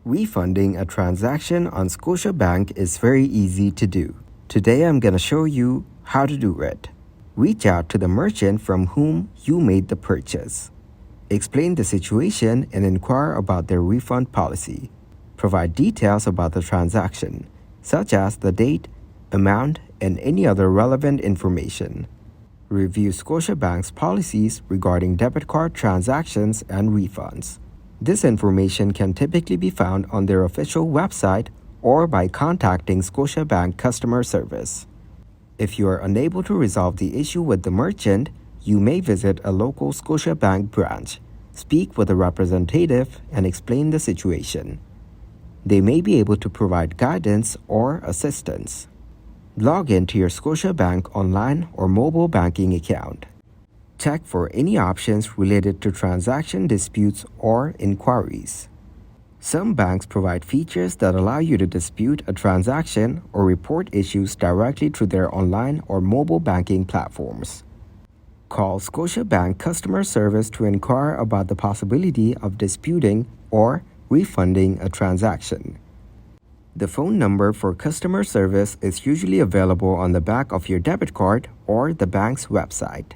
Refunding a transaction on Scotiabank is very easy to do. Today I'm going to show you how to do it. Reach out to the merchant from whom you made the purchase. Explain the situation and inquire about their refund policy. Provide details about the transaction, such as the date, amount, and any other relevant information. Review Scotiabank's policies regarding debit card transactions and refunds. This information can typically be found on their official website or by contacting Scotiabank customer service. If you are unable to resolve the issue with the merchant, you may visit a local Scotiabank branch, speak with a representative, and explain the situation. They may be able to provide guidance or assistance. Log into your Scotiabank online or mobile banking account. Check for any options related to transaction disputes or inquiries. Some banks provide features that allow you to dispute a transaction or report issues directly through their online or mobile banking platforms. Call Scotiabank customer service to inquire about the possibility of disputing or refunding a transaction. The phone number for customer service is usually available on the back of your debit card or the bank's website.